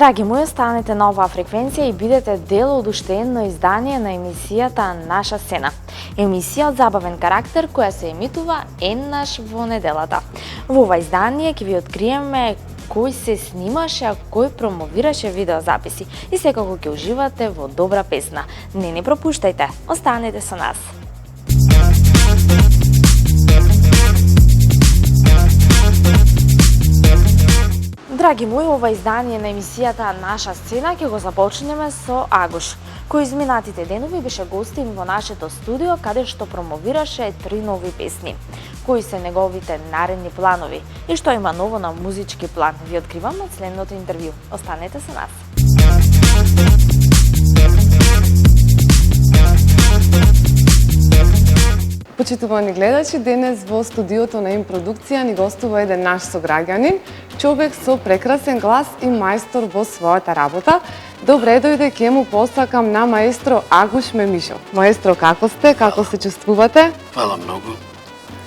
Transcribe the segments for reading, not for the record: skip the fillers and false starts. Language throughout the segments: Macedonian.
Драги мои, останете на оваа фреквенција и бидете дел од уште едно издание на емисијата Наша сцена. Емисија од забавен карактер која се емитува еднаш во неделата. Во ова издание ќе ви откриеме кој се снимаше, а кој промовираше видеозаписи и секако ќе уживате во добра песна. Не пропуштајте, останете со нас. Драги мои, ова издание на емисијата Наша сцена ќе го започнеме со Агуш, кој изминатите денови беше гостин во нашето студио каде што промовираше 3 нови песни. Кои се неговите наредни планови и што има ново на музички план, ви откривам од следното интервју. Останете со нас. Почитувани гледачи, денес во студиото на Импродукција ни гостува еден наш сограѓанин, човек со прекрасен глас и мајстор во својата работа. Добре дојде, ќе му посакам на маестро Агуш Мемишов. Маестро, како сте? Како се чувствувате? Фала многу.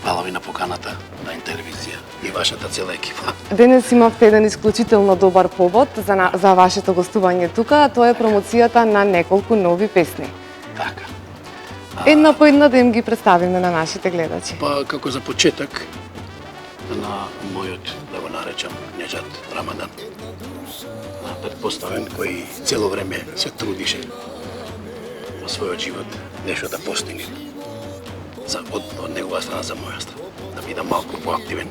Фала ви на поканата на телевизија и вашата цела екипа. Денес имавте еден исклучително добар повод за вашето гостување тука, а тоа е промоцијата на неколку нови песни. Така. Една по една да им ги представиме на нашите гледачи. Па како за почеток на мојот, да го наречам, кнежат Рамадан. Предпоставен кој цело време се трудише во својот живот нешто да постигне. Од негова страна за моја страна. Да бидам малку поактивен.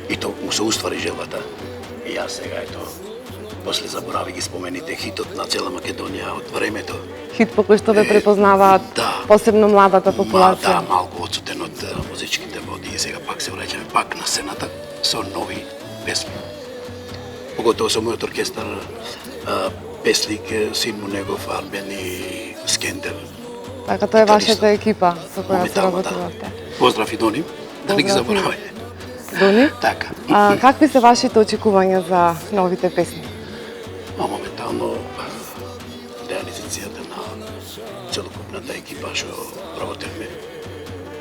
И то му се уствари желбата. И јас сега ето, после заборави ги спомените хитот на цела Македонија од времето. Хит по кој што ве препознаваат посебно младата популација. Да, малку отсутен од музичките води и сега пак се враќаме пак на сцената со нови песни. Поготово со мојот оркестар, Песлик, син му негов, Арбен и Скендер. Така, тоа е вашата екипа со која се работувате. Поздрав и Дони, да не ги заборавајте. Дони? Така. Какви се вашите очекувања за новите песни? Моментално, реализацијата на целокупната екипа што работевме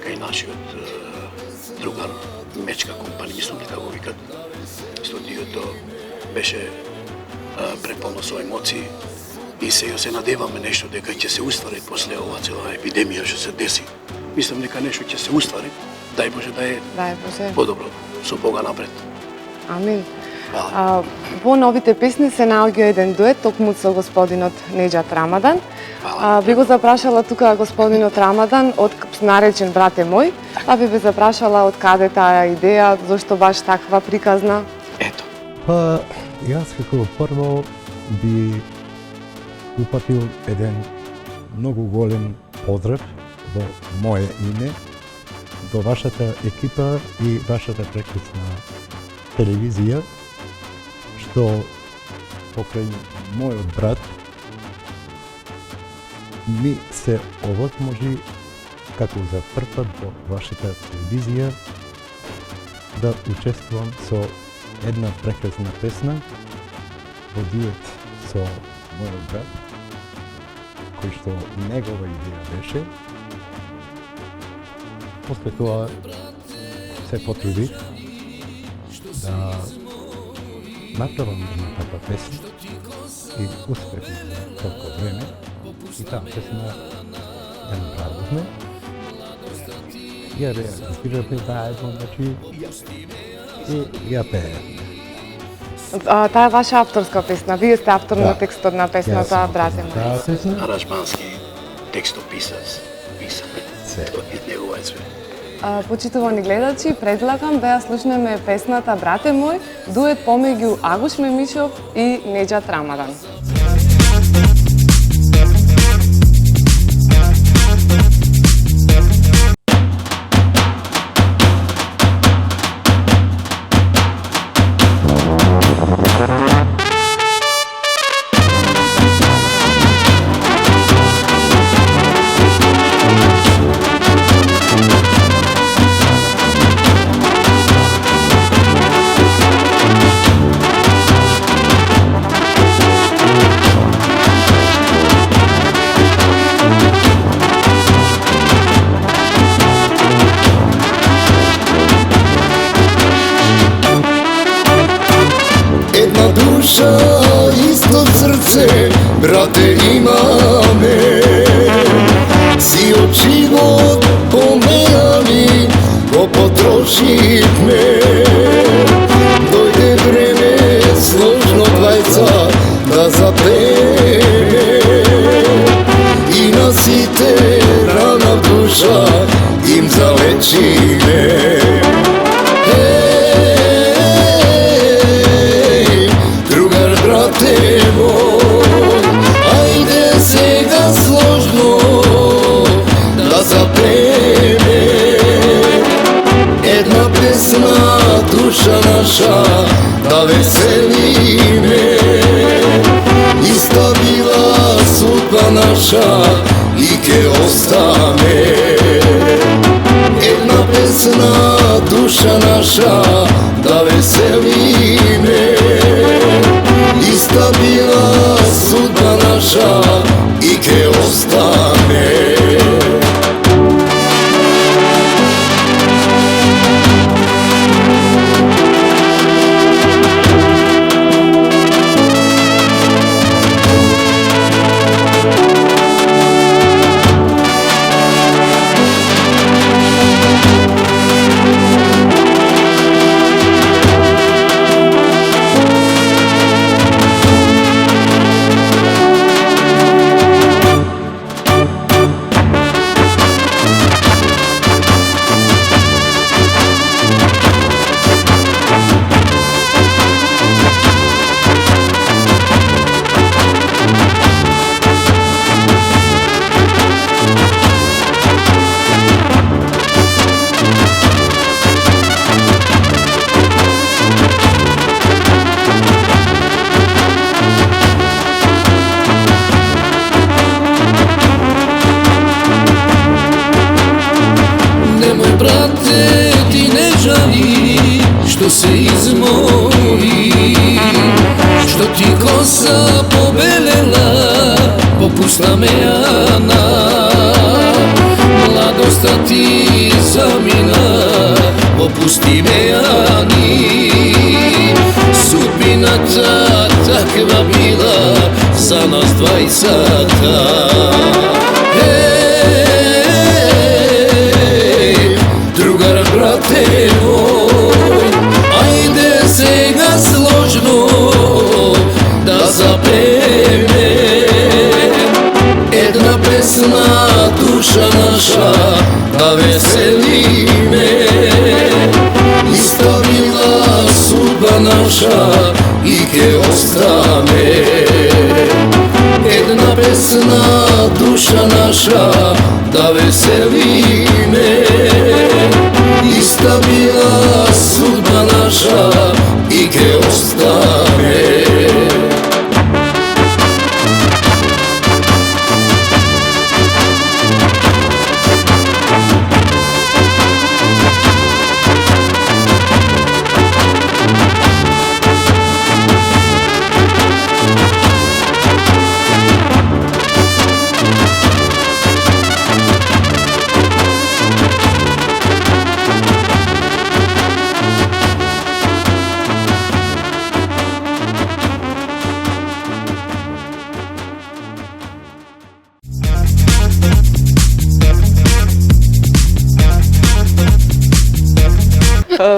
кај нашиот другар Мечка компани, мислам дека го викат. Студиото беше преполно со емоции и сега се надеваме нешто дека ќе се уствари после ова цела епидемија што се деси. Мислам дека нешто ќе се уствари, дај Боже да е подобро, со Бога напред. Амин. Во новите песни се наоѓа еден дует, токму со господинот Неџат Рамадан. Би го запрашала тука господинот Рамадан, од наречен брате мој, а би запрашала од каде таа идеја, зошто баш таква приказна? Ето. Па, јас како прво би упатил еден многу голем поздрав во моје име до вашата екипа и вашата прекрасна телевизија, што покрај мојот брат ми се овозможи како за прв пат во вашата телевизија да учествувам со една прекрасна песна во дует со мојот брат, кој што негова идеја беше. После тоа се потрудив да направам една таква песна и успех за толку време. И таа песна ја направивме. Ја реализиравме заедно, значи, и ја пеевме. Таа е ваша авторска песна. Вие сте автор на текстот на песната, брате мој. Аранжмански текстописац, тоа е негова све. Почитувани гледачи, предлагам да ја слушнеме песната Брате мој, дует помеѓу Агуш Мемишов и Неџат Рамадан. душа наша да веселиме. Иста била судба наша и ке остане. Една песна душа наша да веселиме. Иста била судба наша и ке остане. Брате, ти не жали, што се измори, што ти коса побелела, попусна мејана. Младоста ти замина, попусти мејани. Судбината таква била за нас двајцата. Брате мој, ајде сега сложно да запеме една песна душа наша да веселиме. Иста била судба наша и ке остане. Една песна душа наша да веселиме. Иста била судба наша и ке остане.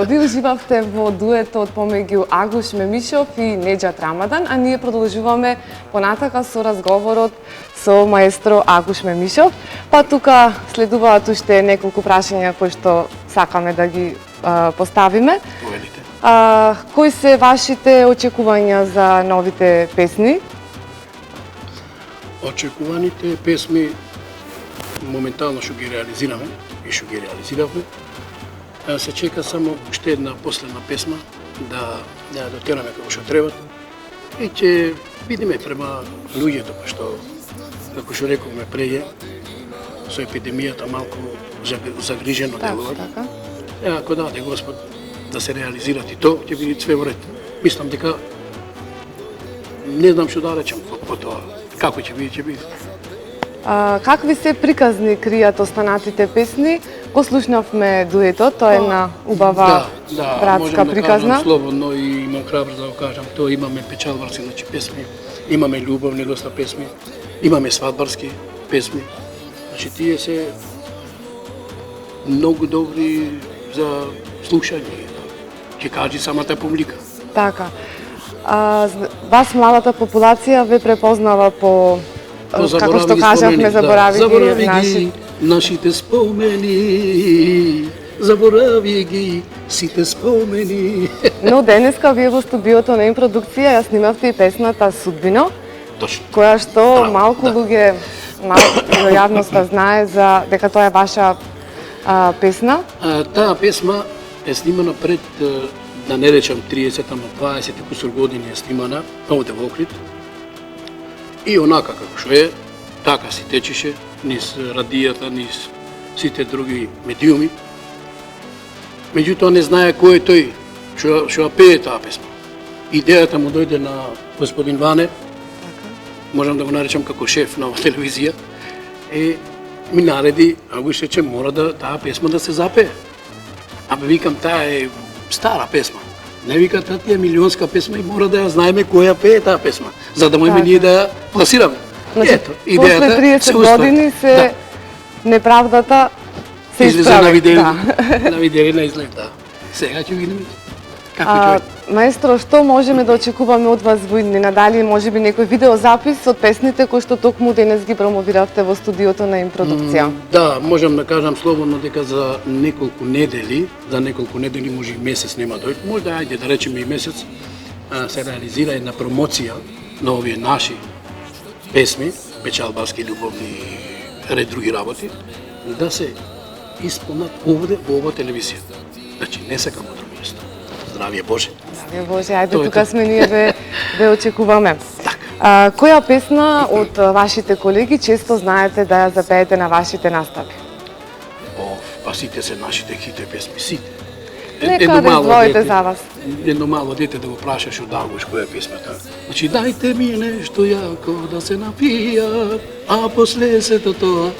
Ви уживавте во дуетот помеѓу Агуш Мемишов и Неџат Рамадан, а ние продолжуваме понатака со разговорот со маестро Агуш Мемишов. Па тука следуваат уште неколку прашања кои што сакаме да ги поставиме. Повелите. Кои се вашите очекувања за новите песни? Очекуваните песми моментално што ги реализираме и што ги реализиравме. Се чека само уште една последна песма да ја дотераме како што треба и ќе видиме према луѓето, што како што рековме преѓе со епидемијата малку загрижено делуваат. Така. Ако даде Господ да се реализират и то, ќе биде све во ред. Мислам дека не знам што да речам по тоа. Како ќе биде, ќе биде. Какви се приказни кријат останатите песни? Го слушнавме дуетот, тоа е една убава братска приказна. Да кажам слободно и имам храброст да го кажам. Тоа имаме печалбарски песми, имаме љубовни доста песми, имаме свадбарски песми. Значи тие се многу добри за слушање. Ќе кажи самата публика. Така. Вас младата популација ве препознава по како што кажавме, заборави ги нашите спомени, заборави ги сите спомени. Но денеска вие во студиото на Импродукција ја снимавте и песната Судбино, Точно. која што малку луѓе, малку јавноста знае за дека тоа е ваша песна. Таа песма е снимана пред, да не речам 30, ама 20 кусор години е снимана, овде во Охрид. И онака како што е, така си течеше, низ радијата, низ сите други медиуми. Меѓутоа не знае кој е тој што ја пее таа песма. Идејата му дојде на господин Ване, можам да го наречам како шеф на телевизија, ми нареди, а го рече, мора да таа песма да се запее. Абе викам, таа е стара песма. Не вика, таа е милионска песма и мора да ја знаеме кој ја пее таа песма, за да можеме ние да ја пласираме. Значи, Ето, идејата после 30 години се неправдата се излезе на видео, Да. на видео на изглед, да. Сега ќе видиме како ќе. Маестро, што можеме да очекуваме од вас во иднина? Дали може би некој видеозапис од песните кои што токму денес ги промовиравте во студиото на Импродукција? Да, можам да кажам слободно дека за неколку недели може и месец нема дојде, може да ајде да речеме и месец, се реализира една промоција на овие наши песми, печалбарски, љубовни и ред други работи, да се исполнат овде во ова телевизија. Значи, не сакам од друго место. Здравје Боже. Здравје Боже, ајде Тоа е тука тоа. сме ние ве очекуваме. Така. Која песна од вашите колеги често знаете да ја запеете на вашите настапи? Па сите се нашите хите песми, сите. Нека да издвоите за вас. Едно мало дете да го прашаш од Агуш која е песмата. Значи, дајте ми нешто јако да се напија, а после сето тоа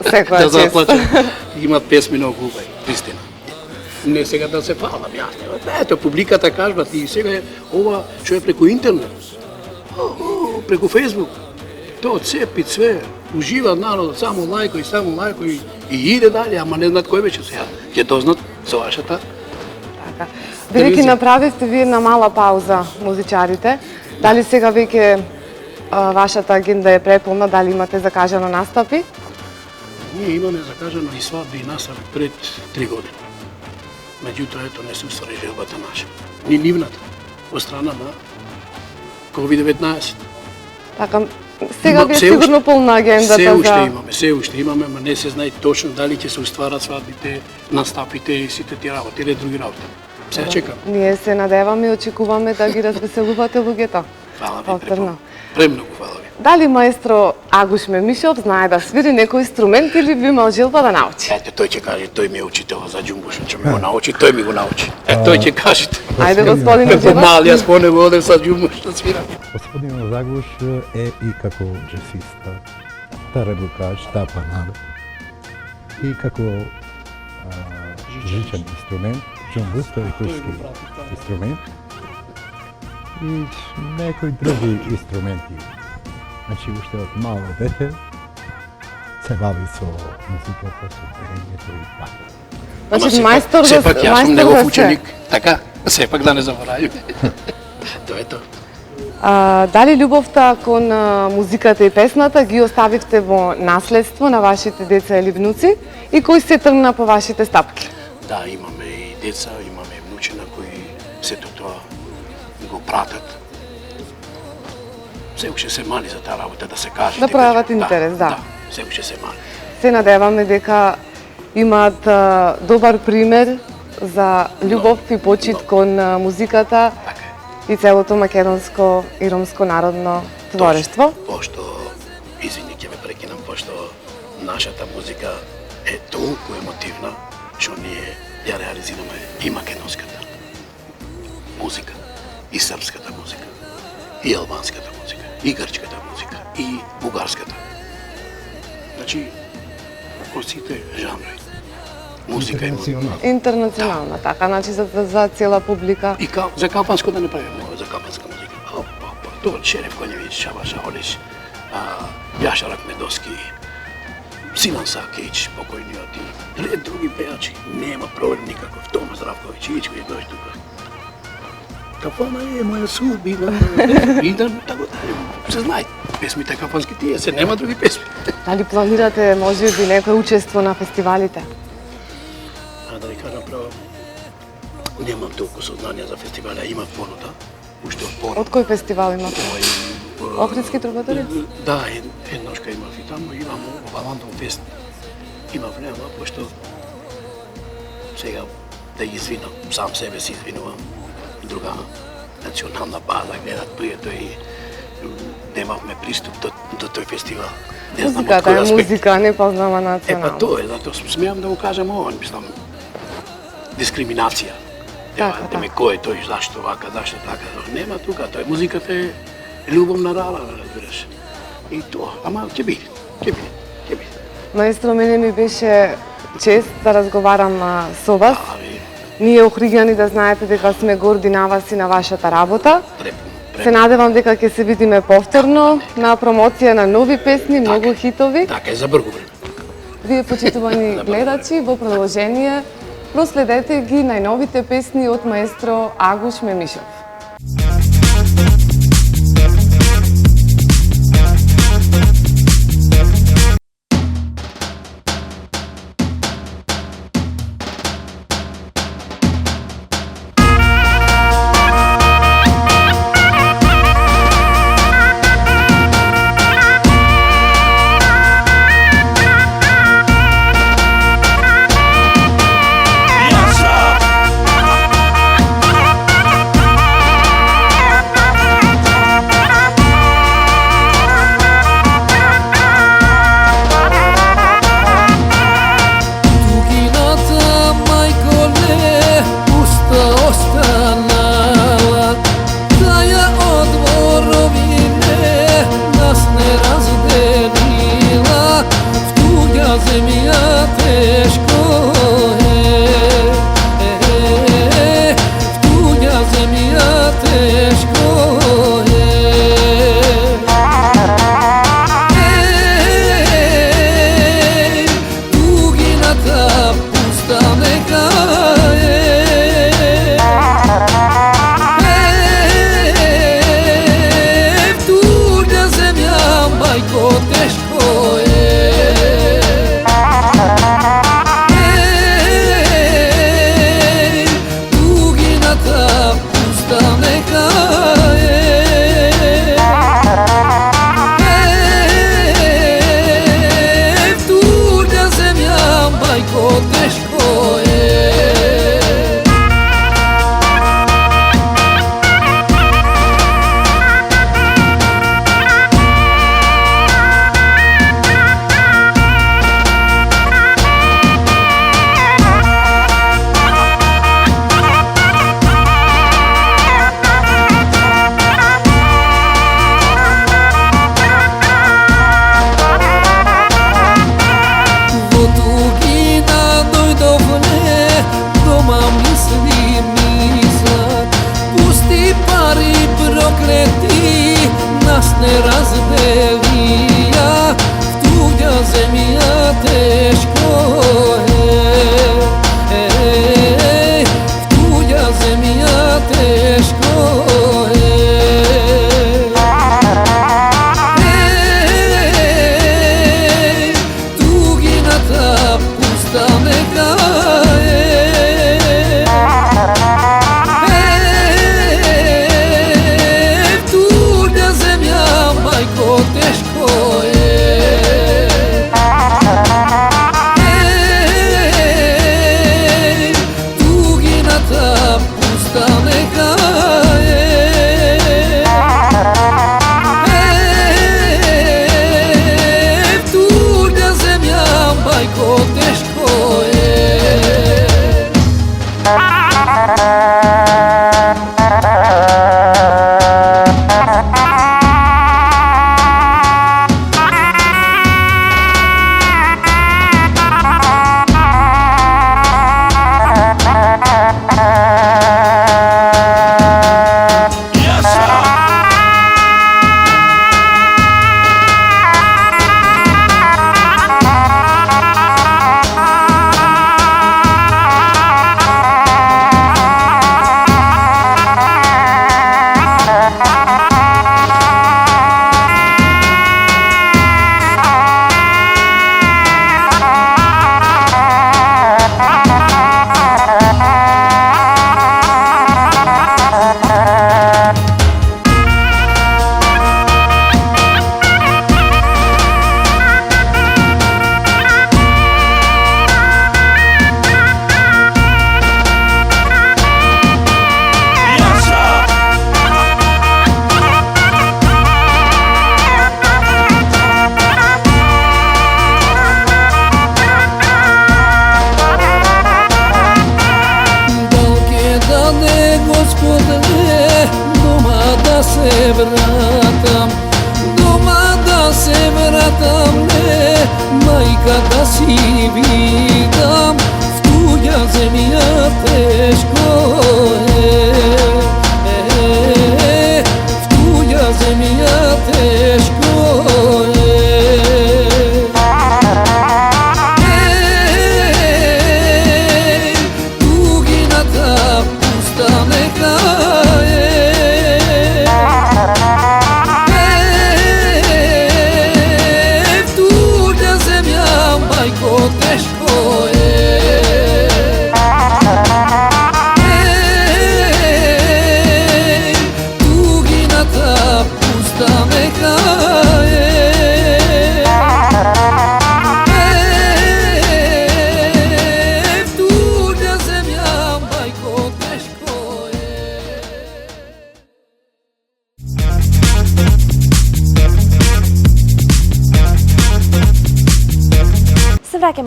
Секоја да чест. заплачам. Имат песми многу убави, вистина. Не сега да се фалам јас. Ето, публиката кажба ти сега ова што е преку интернет. Преку Фейсбук. Тоа цепи све, ужива народ, само лајко и иде дале, ама не знаат кој беше сега. Ќе дознат со вашата. Така. Бидејќи направивте вие една мала пауза, музичарите, дали сега веќе вашата агенда е преполна, дали имате закажано настапи? Ние имаме закажано и свадби и настапи пред 3 години. Меѓутоа, ето не се уствари желбата наша. Ни нивната, од страна на COVID-19. Така, сега ви е Се сигурно уште- полна агендата Се уште имаме, ама не се знае точно дали ќе се устварат свадбите, настапите и сите тие работи, или други работи. Сега чекам. Ние се надеваме и очекуваме да ги развеселувате луѓето. Фала ви, Повторно. премногу фала ви. Дали маестро Агуш Мемишов знае да свири некој инструмент или би имал желба да научи? Ете, тој ќе каже, тој ми е учител за џумбушот, ќе ми го научи, тој ми го научи. Тој ќе кажете. Ајде, господин Како Уџева. мал, јас по него одем со џумбушот да свирам. Господин Загуш е и како джесиста, таребукач, тапанар и како жичен инструмент, џумбус, тој е турски инструмент и некои други инструменти. Значи, уште од мало дете се бави со музиката, со пеењето и така. Значи, мајстор Сепак јас сум мајстор негов за се. ученик. Така, сепак да не заборавиме. Тоа е тоа. Дали љубовта кон музиката и песната ги оставивте во наследство на вашите деца или внуци и кој се тргна по вашите стапки? Да, имаме и деца, имаме и внучина кои сето тоа го пратат. Се уште се мали за таа работа, да се каже. Да пројават интерес, да. Да, се уште се мали. Се надеваме дека имаат добар пример за љубов и почит кон музиката Така е. и целото македонско и ромско народно творештво. Пошто, извини, ќе ме прекинам, пошто нашата музика е толку емотивна, што ние ја реализираме и македонската музика, и српската музика, и албанската музика, и грчката музика, и бугарската. Значи, од сите жанри. Музика и музика. Интернационална, така, значи за цела публика. И за калпанско да не правиме много, за калпанска музика. Тоа Шереф Конјевиќ, Шабаш Аолиш, Јаша Рахмедовски, Синан Сакејич, покојниот и ред други пејачи. Нема проблем никаков. Тома Здравковиќ, Ичко и дојш тука. Кафана е моја судбина. И да така се знае. Песмите кафански тие се, нема други песми. Дали планирате можеби некој учество на фестивалите? Да ви кажам право, немам толку сознание за фестивалја, имам понуда, уште од понуда. Од кој фестивал имате? Овој, Охридски трубадури? Да, едношка имав и таму, имам Баландов фест. Имав нема, пошто сега да ги извинам. Сам себе си извинувам. Друга национална база гледат тој немавме приступ до тој фестивал. Не знам од Музиката кој е аспект. музика, не познава национално. Тоа е, затоа смеам да го кажам ова, мислам, дискриминација. Така, Деме кој е тој, зашто вака, зашто така, нема тука, тој музиката е љубовна дала, разбираш. И тоа, ама ќе биде, ќе биде, ќе биде. Маестро, мене ми беше чест да разговарам со вас. Ави, Ние охриѓани да знаете дека сме горди на вас и на вашата работа. препун, Се надевам дека ќе се видиме повторно на промоција на нови песни, многу хитови. Така е, за бргу време. Вие, почитувани гледачи, во продолжение проследете ги најновите песни од маестро Агуш Мемишов.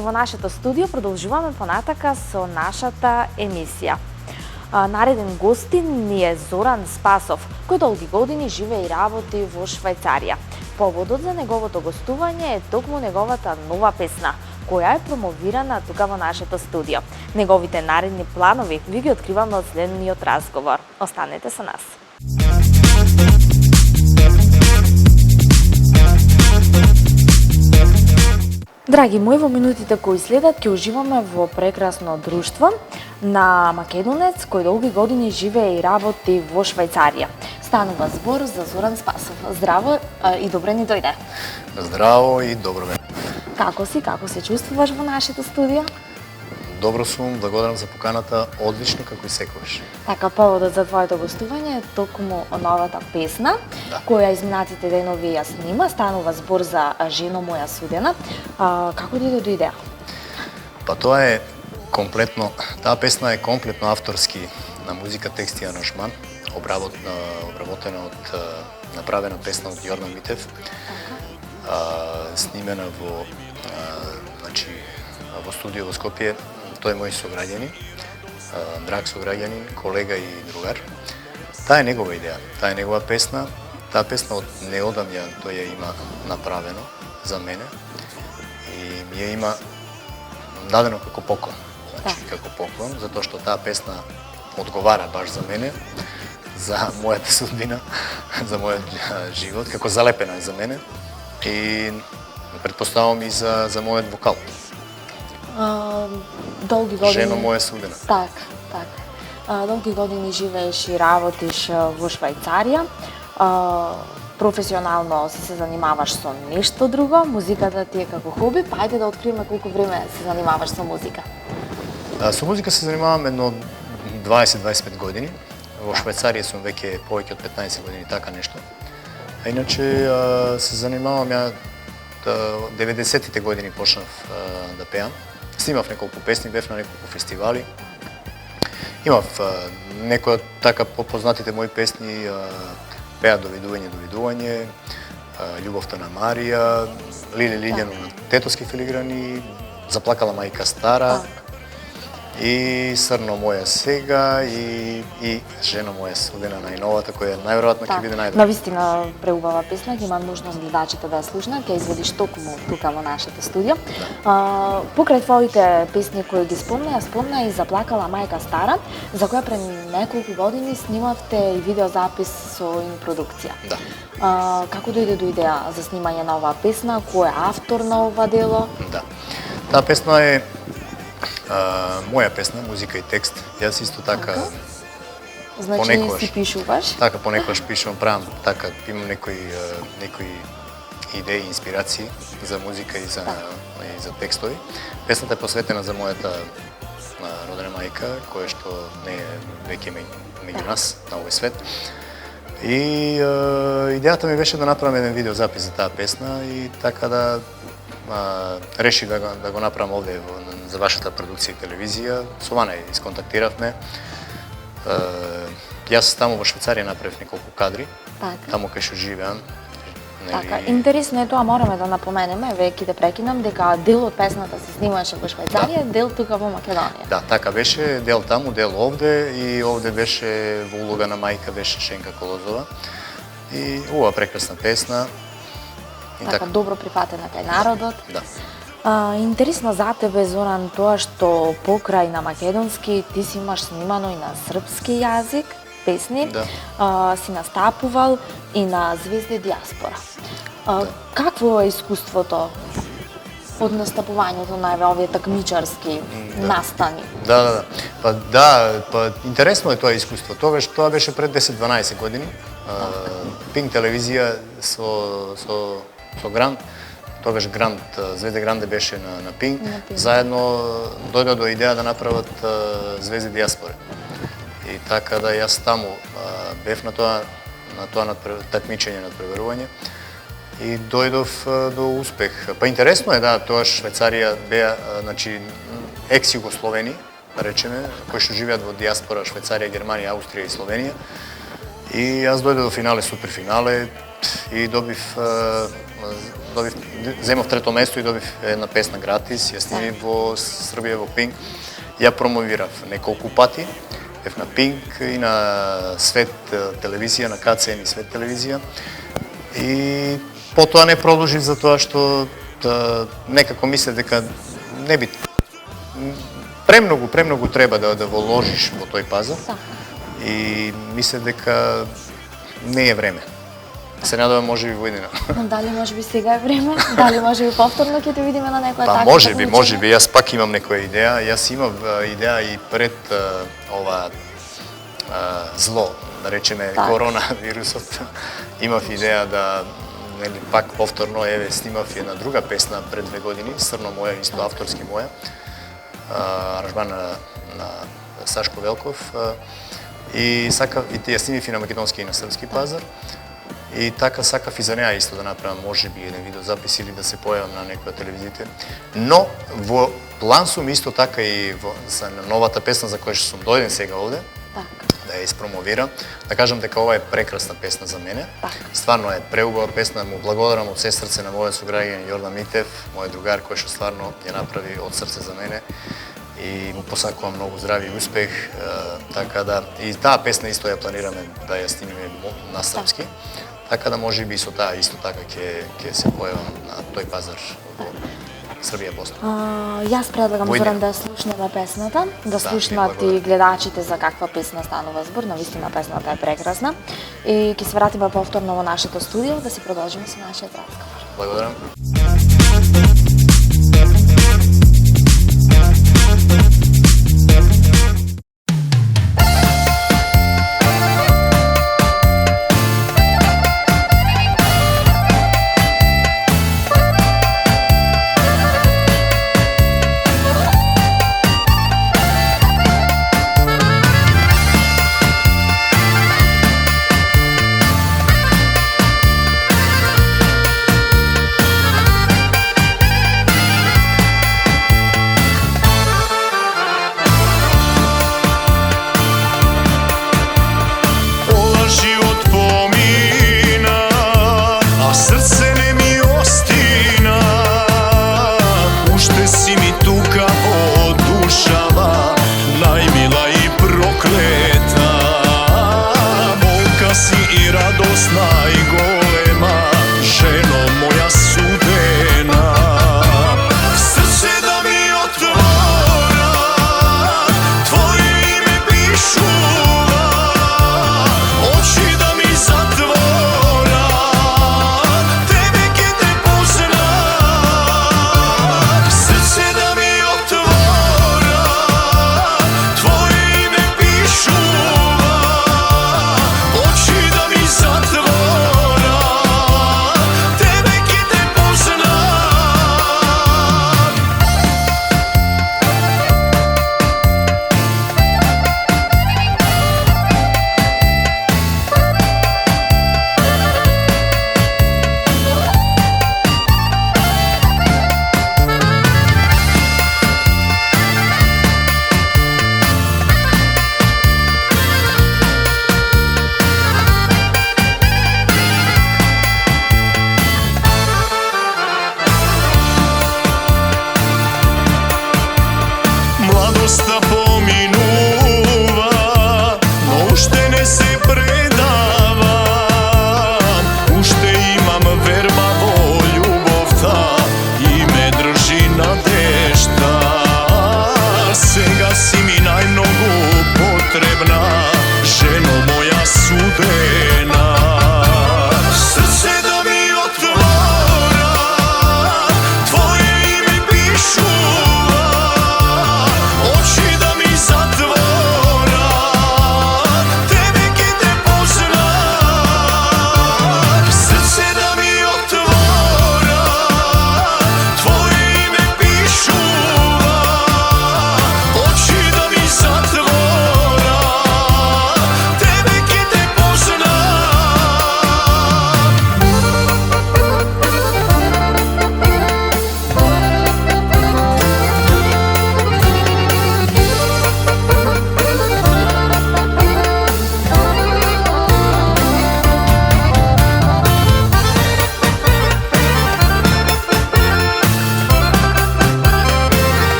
враќаме во нашето студио, продолжуваме понатака со нашата емисија. Нареден гостин ни е Зоран Спасов, кој долги години живее и работи во Швајцарија. Поводот за неговото гостување е токму неговата нова песна, која е промовирана тука во нашето студио. Неговите наредни планови ви ги откриваме од следниот разговор. Останете со нас. Драги мои, во минутите кои следат ќе уживаме во прекрасно друштво на македонец кој долги години живее и работи во Швајцарија. Станува збор за Зоран Спасов. Здраво и добре ни дојде. Здраво и добро време. Како си? Како се чувствуваш во нашето студио? Добро сум, благодарам за поканата, одлично како и секогаш. Така, поводот за твоето гостување е токму новата песна, која изминатите денови ја снима, станува збор за Жено моја судена. Како дојде до идеја? Па тоа е комплетно, таа песна е комплетно авторски на музика, текст и аранжман, обработена од направена песна од Јордан Митев, снимена во студио во Скопје. Тој е мој сограѓанин, драг сограѓанин, колега и другар. Таа е негова идеја, таа е негова песна. Таа песна од неодамна тој ја има направено за мене и ми ја има дадено како поклон. Како поклон, затоа што таа песна одговара баш за мене, за мојата судбина, за мојот живот, како залепена е за мене и претпоставувам и за мојот вокал. Долги години... Жено моја судена. Така. Долги години живееш и работиш во Швајцарија. Професионално се занимаваш со нешто друго, музиката ти е како хоби, па ајде да откриеме колку време се занимаваш со музика. Со музика се занимавам едно 20-25 години. Во Швајцарија сум веќе повеќе од 15 години, така нешто. А иначе се занимавам ја 90-тите години почнав да пеам. Снимав неколку песни, бев на неколку фестивали. Имав некои од така попознатите мои песни, пеа Довидување, Љубовта на Марија, Лиле Лилјано на тетовски филиграни, Заплакала мајка стара, и Срно моја сега и Жено моја судена најновата, која најверојатно ќе биде најдобра. Навистина преубава песна, ќе имаат можност гледачите да ја слушнат, ќе изведиш токму тука во нашето студио. Покрај твоите песни кои ги спомна и Заплакала мајка стара, за која пред неколку години снимавте и видеозапис со продукција. Да. Како дојде до идеја за снимање на оваа песна, кој е автор на ова дело? Да. Таа песна е моја песна, музика и текст. Јас исто така Значи понекогаш си пишуваш? Така, понекогаш пишувам, правам така, имам некои идеи, инспирации за музика и за текстови. Песната е посветена за мојата родена мајка, која што не е веќе меѓу нас на овој свет. И идејата ми беше да направам еден видеозапис за таа песна и така да решив да го направам овде за вашата продукција и телевизија. Со Вана исконтактиравме. Јас таму во Швајцарија направив неколку кадри, таму кај што живеам. Така, интересно е тоа, мораме да напоменеме, веќе да прекинам, дека дел од песната се снимаше во Швајцарија, дел тука во Македонија. Да, така беше, дел таму, дел овде и овде беше во улога на мајка беше Шенка Колозова. И ова прекрасна песна. Така, добро прифатена кај народот. Да. Интересно за тебе, Зоран, тоа што покрај на македонски ти си имаш снимано и на српски јазик песни, си настапувал и на Звезди диаспора. Какво е искуството од настапувањето на овие такмичарски настани? Да. Па интересно е тоа искуство. Тоа беше пред 10-12 години. Пинк телевизија со Грант, тогаш Грант, Звезде Гранде беше на Пинк, заедно дојде до идеја да направат Звезди диаспора. И така да јас таму бев на тоа такмичење на пребарување и дојдов до успех. Па интересно е, да, тоа Швајцарија беа, значи, екс-Југословени, да речеме, кои што живеат во диаспора, Швајцарија, Германија, Аустрија и Словенија. И јас дојдов до финале, суперфинале и добив земав трето место и добив една песна гратис, ја снимив во Србија во Пинк. Ја промовирав неколку пати, бев на Пинк и на Свет телевизија, на КЦН и Свет телевизија. И потоа не продолжив за тоа што некако мислев дека не би премногу треба да вложиш во тој пазар. И мислев дека не е време. Се надевам може би во иднина. Дали може би сега е време? Дали може би повторно ќе те видиме на некоја таква? Може би, јас пак имам некоја идеја. Јас имав идеја и пред ова зло, да речеме коронавирусот. Имав идеја да пак повторно снимав една друга песна пред 2 години, Срно моја, исто авторски моја. Аранжман на Сашко Велков. И ја снимив и на македонски и на српски пазар. И така сакав и за неа исто да направам можеби еден видеозапис или да се појавам на некоја телевизијата. Но во план сум исто така и за новата песна за која што сум дојден сега овде, да ја испромовирам, да кажам дека ова е прекрасна песна за мене. Стварно е преубава песна, му благодарам од се срце на мојот сограѓанин Јордан Митев, мој другар кој што стварно ја направи од срце за мене. И му посакувам многу здрави и успех, така да и таа песна исто ја планираме да ја снимиме на српски. Така да може би со таа исто така ќе се појавам на тој пазар во Србија, Босна. Јас предлагам Зоран да слушнеме песната, да слушнат и гледачите за каква песна станува збор, навистина песната е прекрасна. И ќе се вратиме повторно во нашето студио да си продолжиме со нашиот разговор. Благодарам.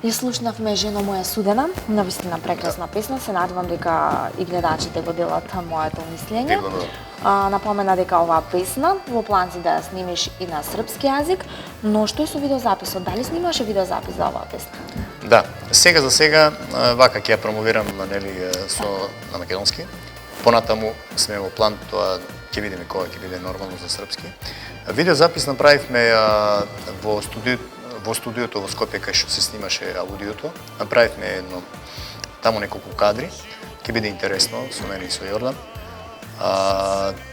Ја слушнавме Жено моја судена, навистина прекрасна песна, се надевам дека и гледачите го делат моето мислење. Напомена дека оваа песна во план си да ја снимиш и на српски јазик, но што е со видеозаписот? Дали снимаше видеозапис за оваа песна? Да, сега за сега вака ќе ја промовирам нели на македонски. Понатаму сме во план, тоа ќе видиме кога ќе биде нормално за српски. Видеозапис направивме во студиото во Скопје кај што се снимаше аудиото. Направивме едно таму неколку кадри. Ќе биде интересно со мене и со Јордан.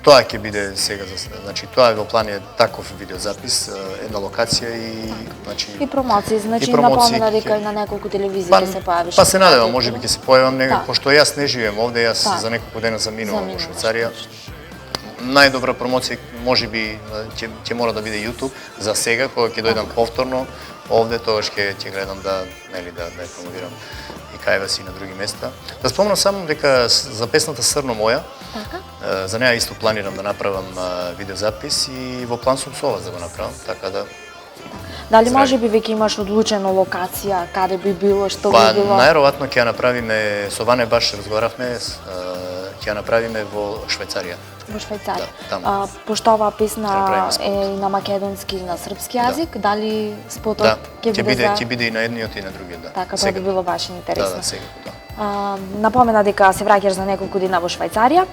Тоа ќе биде сега, значи тоа е во план е таков видеозапис, една локација и значи И промоции, значи напомена дека и на неколку телевизии ќе се појавиш. Па се надевам, можеби ќе се појавам, пошто јас не живеем овде, јас за неколку дена заминувам во Швајцарија. Најдобра промоција можеби ќе мора да биде YouTube за сега, кога ќе дојдам повторно овде, тогаш ќе гледам да ја промовирам и кај вас и на други места. Да спомнам само дека за песната Срно моја, за неа исто планирам да направам видеозапис и во план сум со вас да го направам, така да. Дали можеби веќе имаш одлучено локација, каде би било, што би било? Најверојатно ќе ја направиме, со Ване баш разговаравме, ќе ја направиме во Швајцарија. Во Швајцарија. Да, пошто оваа песна е и на македонски и на српски јазик, дали спотот ќе биде ќе биде и на едниот и на другиот, да. Така, тоа би било баш интересно. Да, сега, да. Напомена дека се враќаш за неколку дена во Швајцарија.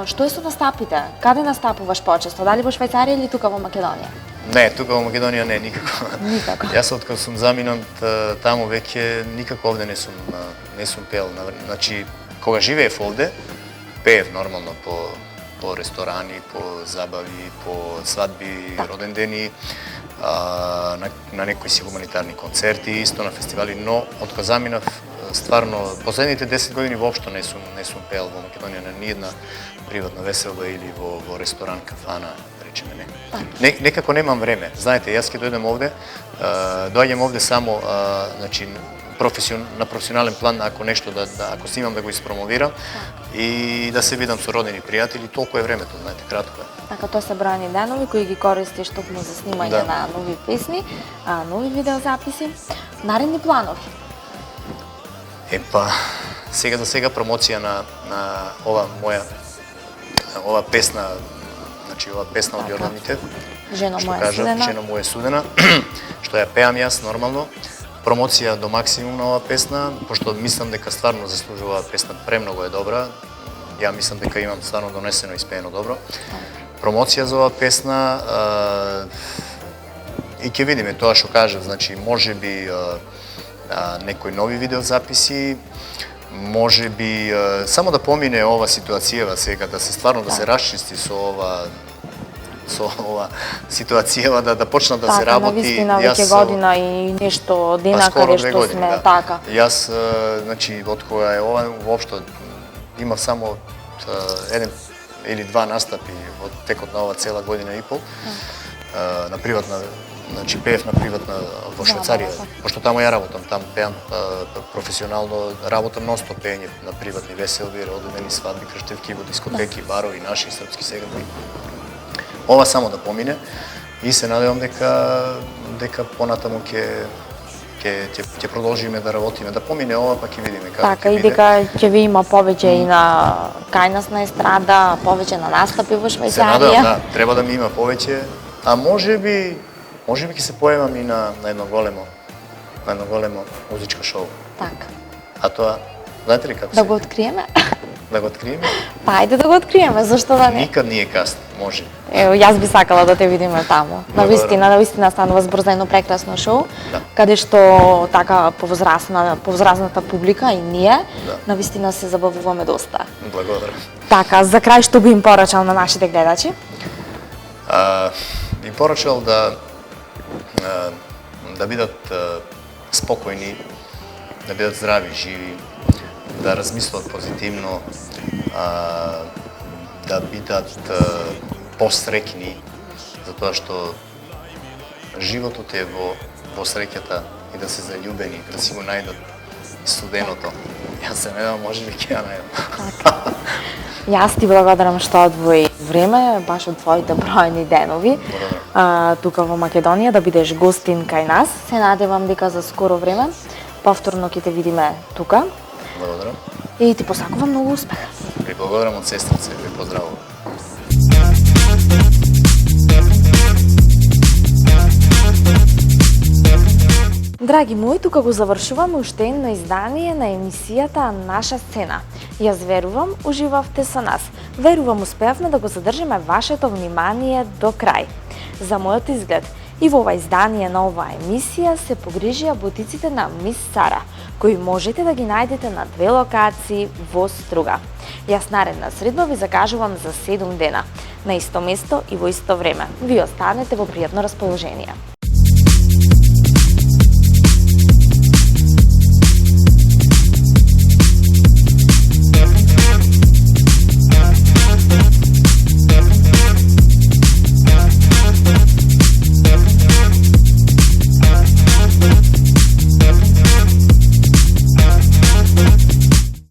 Што е со настапите? Каде настапуваш почесто? Дали во Швајцарија или тука во Македонија? Не, тука во Македонија не, никако. Никако. Јас откако сум заминат таму веќе никако овде не сум пеел. Значи, кога живеев овде, пеев нормално по ресторани, по забави, по свадби, родендени, на некои си хуманитарни концерти, исто на фестивали, но откако заминав, стварно, последните 10 години воопшто не сум пеел во Македонија на ниедна приватна веселба или во ресторан, кафана, речеме не. Некако немам време. Знаете, јас ќе дојдем овде, доаѓам овде само, значи, на професионален план, ако нешто ако снимам да го испромовирам и да се видам со родени пријатели, толку е времето, знаете, кратко е. Така, тоа се бројани денови кои ги користиш токму за снимање на нови песни, нови видеозаписи. Наредни планови? Сега за сега промоција на ова песна, значи ова песна од Јорданите. Жено моја судена. Жено моја судена, што ја пеам јас нормално. Промоција до максимум на оваа песна, пошто мислам дека стварно заслужува песна, премногу е добра. Ја мислам дека имам стварно донесено и испеено добро. Промоција за оваа песна и ќе видиме тоа што кажав, значи можеби некои нови видеозаписи, можеби само да помине ова ситуацијава сега, да се стварно да се расчисти со ова ситуацијава, да почнат да се работи. Навистина веќе година и нешто дена каде што сме, така. Јас, значи, од кога е ова, воопшто имав само еден или два настапи во текот на ова цела година и пол, на приватна, значи пеев на приватна во Швајцарија, пошто таму ја работам, таму пеам професионално, работам нон-стоп пеење на приватни веселби, родендени, свадби, крштевки, во дискотеки, барови, наши српски сега. Ова само да помине и се надевам дека понатаму ќе продолжиме да работиме, да помине ова, па ќе видиме како ќе биде. Така, и дека ќе ви има повеќе и на кај нас на естрада, повеќе на настапи во Швајцарија. Се надевам, да, треба да ми има повеќе, а можеби ќе се појавам и на едно големо музичко шоу. Така. А тоа, знаете ли како да го откриеме? Да го откриеме? Па ајде да го откриеме, зашто да не? Никад не е касно, може. Ево, јас би сакала да те видиме таму. Навистина станува збор за едно прекрасно шоу, каде што така повозрасната публика и ние, навистина се забавуваме доста. Благодарам. Така, за крај што би им порачал на нашите гледачи? Би порачал да бидат спокојни, да бидат здрави, живи, да размислат позитивно, да бидат посреќни, затоа што животот е во среќата и да се заљубени, да си го најдат студеното. Јас се надевам, можеби ќе ја најдам. Јас ти благодарам што одвои време, баш од твоите бројни денови. Благодарам. тука во Македонија, да бидеш гостин кај нас. Се надевам дека за скоро време повторно ќе те видиме тука. Благодарам. И ти посакувам многу успех. Ви благодарам од сестрица, ви поздравувам. Драги мои, тука го завршуваме уште едно издание на емисијата Наша сцена. Јас верувам, уживавте со нас. Верувам, успеавме да го задржиме вашето внимание до крај. За мојот изглед и во ова издание на оваа емисија се погрижија бутиците на Мис Сара, кои можете да ги најдете на 2 локации во Струга. Јас наредна средба ви закажувам за 7 дена, на исто место и во исто време. Ви останете во пријатно расположение.